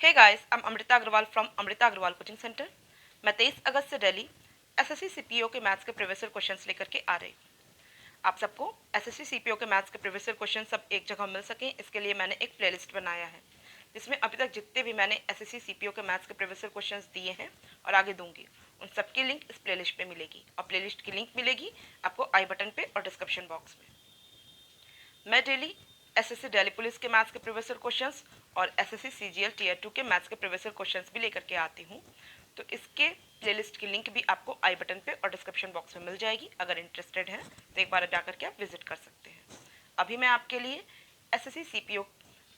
Hey guys, I am Amrita Agarwal from Amrita Agarwal coaching centre. मैं 23 अगस्त से दिल्ली एसएससी सीपीओ के मैथ्स के प्रीवियस ईयर क्वेश्चंस लेकर के आ रही हूँ। आप सबको एसएससी सीपीओ के मैथ्स के प्रीवियस ईयर क्वेश्चन सब एक जगह मिल सकें, इसके लिए मैंने एक प्लेलिस्ट बनाया है जिसमें अभी तक जितने भी मैंने एसएससी सीपीओ के मैथ्स के प्रीवियस ईयर क्वेश्चंस दिए हैं और आगे दूंगी, उन सबकी लिंक इस प्लेलिस्ट पे मिलेगी और प्लेलिस्ट की लिंक मिलेगी आपको आई बटन पे और डिस्क्रिप्शन बॉक्स में। मैं डेली एसएससी दिल्ली पुलिस के मैथ्स के प्रीवियस ईयर क्वेश्चंस और एसएससी सीजीएल टियर 2 के मैथ्स के प्रीवियस ईयर क्वेश्चंस भी लेकर के आती हूँ, तो इसके प्लेलिस्ट की लिंक भी आपको आई बटन पे और डिस्क्रिप्शन बॉक्स में मिल जाएगी। अगर इंटरेस्टेड हैं तो एक बार जाकर के आप विजिट कर सकते हैं। अभी मैं आपके लिए एसएससी सीपीओ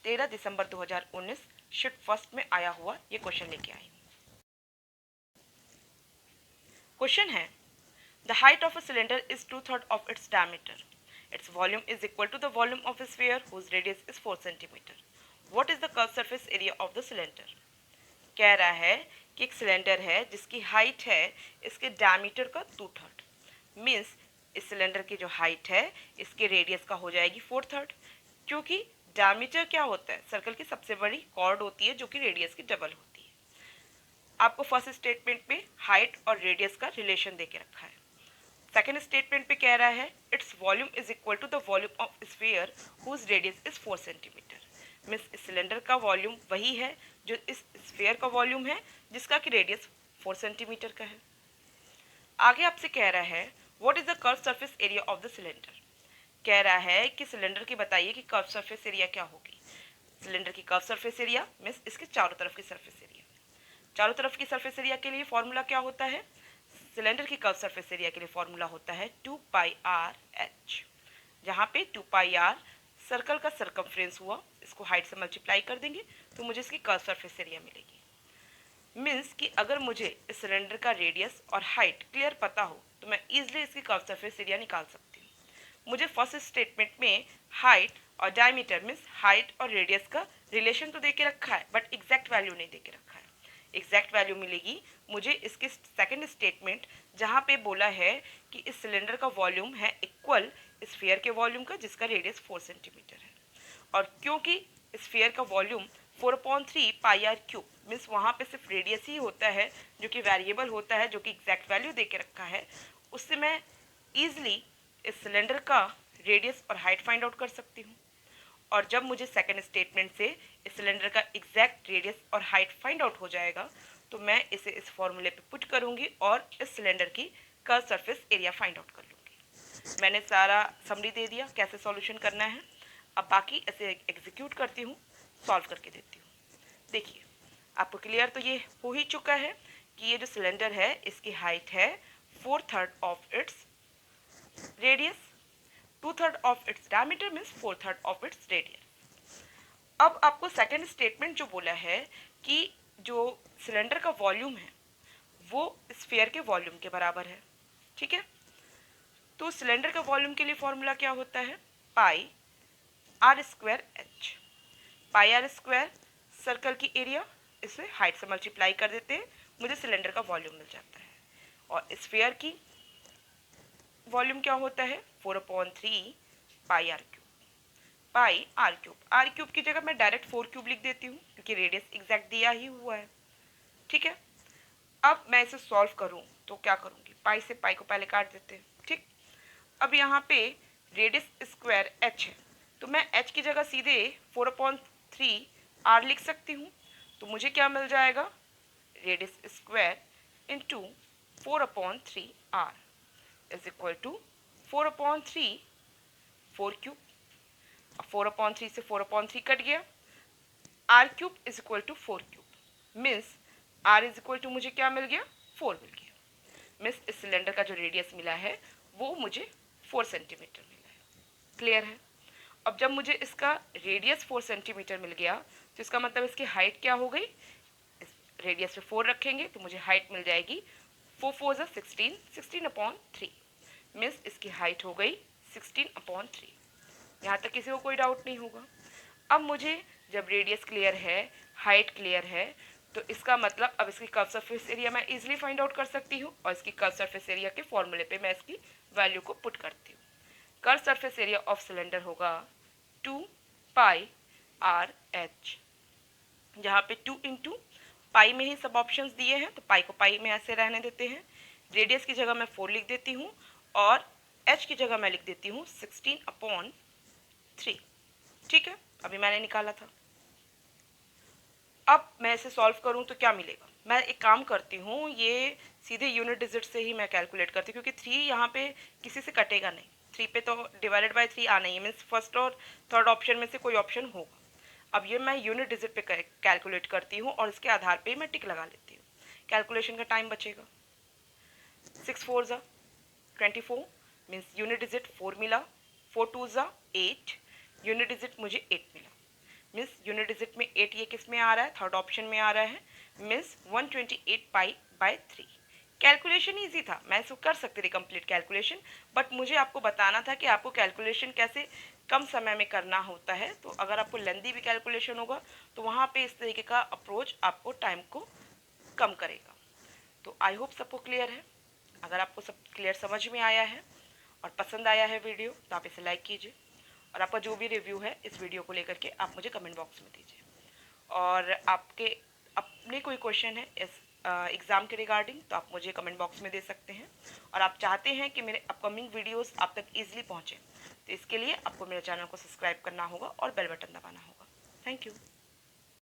13 दिसंबर 2019 शिफ्ट फर्स्ट में आया हुआ ये क्वेश्चन लेके आई हूँ। क्वेश्चन है, the height of a cylinder is 2/3 of its diameter. Its volume is equal to the volume of a sphere whose radius is 4 cm. What is the curved surface area of the cylinder? कह रहा है कि एक cylinder है जिसकी height है इसके diameter का 2/3. मीन्स इस सिलेंडर की जो हाइट है इसके रेडियस का हो जाएगी 4/3, क्योंकि डायमीटर क्या होता है, सर्कल की सबसे बड़ी कॉर्ड होती है जो कि रेडियस की डबल होती है। आपको फर्स्ट स्टेटमेंट में हाइट और रेडियस का रिलेशन दे के रखा है। सेकेंड स्टेटमेंट पे कह रहा है it's volume is equal to the volume of sphere whose radius is 4 centimetre. Means इस सिलेंडर का वॉल्यूम वही है जो इस स्फीयर का वॉल्यूम है जिसका कि रेडियस 4 सेंटीमीटर का है। आगे आपसे कह रहा है what is the curve surface area of the cylinder. कह रहा है कि सिलेंडर की बताइए कि कर्व सरफेस एरिया क्या होगी। सिलेंडर की कर्व सरफेस एरिया मीन्स इसके चारों तरफ की सरफेस एरिया। चारों तरफ की सरफेस एरिया के लिए फॉर्मूला क्या होता है, सिलेंडर की कर्व सरफेस एरिया के लिए फॉर्मूला होता है 2πr/h, जहाँ पे 2πr सर्कल का सरकमफ्रेंस हुआ, इसको हाइट से मल्टीप्लाई कर देंगे तो मुझे इसकी कर्व सरफेस एरिया मिलेगी। मीन्स कि अगर मुझे इस सिलेंडर का रेडियस और हाइट क्लियर पता हो तो मैं ईजिली इसकी कर्व सरफेस एरिया निकाल सकती हूँ। मुझे फर्स्ट स्टेटमेंट में हाइट और डायमीटर मीन्स हाइट और रेडियस का रिलेशन तो दे के रखा है बट एग्जैक्ट वैल्यू नहीं दे के रखा है। एग्जैक्ट वैल्यू मिलेगी मुझे इसके सेकंड स्टेटमेंट जहाँ पे बोला है कि इस सिलेंडर का वॉल्यूम है इक्वल स्फीयर के वॉल्यूम का जिसका रेडियस 4 सेंटीमीटर है, और क्योंकि स्फीयर का वॉल्यूम 4/3πr³ मीन्स वहाँ पे सिर्फ रेडियस ही होता है जो कि वेरिएबल होता है, जो कि एग्जैक्ट वैल्यू दे के रखा है, उससे मैं ईजिली इस सिलेंडर का रेडियस और हाइट फाइंड आउट कर सकती हूँ। और जब मुझे सेकंड स्टेटमेंट से इस सिलेंडर का एग्जैक्ट रेडियस और हाइट फाइंड आउट हो जाएगा तो मैं इसे इस फॉर्मूले पे पुट करूँगी और इस सिलेंडर की curve surface area find out कर लूँगी। मैंने सारा समरी दे दिया कैसे सॉल्यूशन करना है, अब बाकी ऐसे एग्जीक्यूट करती हूँ, सॉल्व करके देती हूँ। देखिए आपको क्लियर तो ये हो ही चुका है कि ये जो सिलेंडर है इसकी हाइट है 4/3 of its radius, 2/3 of its diameter means 4/3 of its radius. अब आपको सेकेंड स्टेटमेंट जो बोला है कि जो सिलेंडर का वॉल्यूम है वो स्फीयर के वॉल्यूम के बराबर है, ठीक है। तो सिलेंडर का वॉल्यूम के लिए फॉर्मूला क्या होता है, πr²h। πr² सर्कल की एरिया, इसे हाइट से मल्टीप्लाई कर देते हैं, मुझे सिलेंडर का वॉल्यूम मिल जाता है। और स्फीयर की वॉल्यूम क्या होता है 4/3πr³। r³ की जगह मैं डायरेक्ट 4³ लिख देती हूँ क्योंकि रेडियस एग्जैक्ट दिया ही हुआ है, ठीक है। अब मैं इसे सॉल्व करूँ तो क्या करूँगी, पाई से पाई को पहले काट देते हैं, ठीक। अब यहाँ पे रेडियस स्क्वायर h है तो मैं h की जगह सीधे 4/3r लिख सकती हूँ, तो मुझे क्या मिल जाएगा, radius square into 4/3r is equal to 4/3 4³। 4/3 से 4/3 कट गया, r³ is equal to 4³ means r is equal to मुझे क्या मिल गया, 4 मिल गया। मीन्स इस सिलेंडर का जो रेडियस मिला है वो मुझे 4 सेंटीमीटर मिला है। क्लियर है। अब जब मुझे इसका रेडियस 4 सेंटीमीटर मिल गया तो इसका मतलब इसकी हाइट क्या हो गई, इस रेडियस पे 4 रखेंगे तो मुझे हाइट मिल जाएगी 4 4 16, 16/3 मीन्स इसकी हाइट हो गई 16/3। यहाँ तक किसी को कोई डाउट नहीं होगा। अब मुझे जब रेडियस क्लियर है, हाइट क्लियर है, तो इसका मतलब अब इसकी कर्व सरफेस एरिया मैं इजीली फाइंड आउट कर सकती हूँ और इसकी कर्व सरफेस एरिया के फॉर्मूले पे मैं इसकी वैल्यू को पुट करती हूँ। Curve surface area of cylinder होगा 2πr/h। यहाँ पे 2 इंटू पाई में ही सब ऑप्शंस दिए हैं, तो पाई को पाई में ऐसे रहने देते हैं। रेडियस की जगह मैं 4 लिख देती हूँ और एच की जगह मैं लिख देती हूँ 16/3। ठीक है, अभी मैंने निकाला था। अब मैं इसे सॉल्व करूं तो क्या मिलेगा, मैं एक काम करती हूँ, ये सीधे यूनिट डिजिट से ही मैं कैलकुलेट करती हूँ, क्योंकि 3 यहाँ पे किसी से कटेगा नहीं, 3 पे तो डिवाइडेड बाय 3 आना ही, मीन्स फर्स्ट और थर्ड ऑप्शन में से कोई ऑप्शन होगा। अब ये मैं यूनिट डिजिट पे कैलकुलेट करती हूँ और इसके आधार पे मैं टिक लगा लेती हूँ, कैलकुलेशन का टाइम बचेगा। 6 4 ज़ा 24, मीन्स यूनिट डिजिट 4 मिला, 4 2 ज़ा 8, यूनिट डिजिट मुझे 8 मिला, मीन्स यूनिट डिजिट में 8 ये किस में आ रहा है, थर्ड ऑप्शन में आ रहा है, means 128 pi by 3। Calculation easy था, मैं इसको कर सकती थी कंप्लीट कैलकुलेशन, बट मुझे आपको बताना था कि आपको कैलकुलेशन कैसे कम समय में करना होता है। तो अगर आपको लेंदी भी कैलकुलेशन होगा तो वहाँ पे इस तरीके का अप्रोच आपको टाइम को कम करेगा। तो आई होप सबको क्लियर है। अगर आपको सब क्लियर समझ में आया है और पसंद आया है वीडियो तो आप इसे लाइक कीजिए, और आपका जो भी रिव्यू है इस वीडियो को लेकर के आप मुझे कमेंट बॉक्स में दीजिए। और आपके अपने कोई क्वेश्चन है इस एग्ज़ाम के रिगार्डिंग तो आप मुझे कमेंट बॉक्स में दे सकते हैं। और आप चाहते हैं कि मेरे अपकमिंग वीडियोस आप तक ईजिली पहुँचें तो इसके लिए आपको मेरे चैनल को सब्सक्राइब करना होगा और बेल बटन दबाना होगा। Thank you.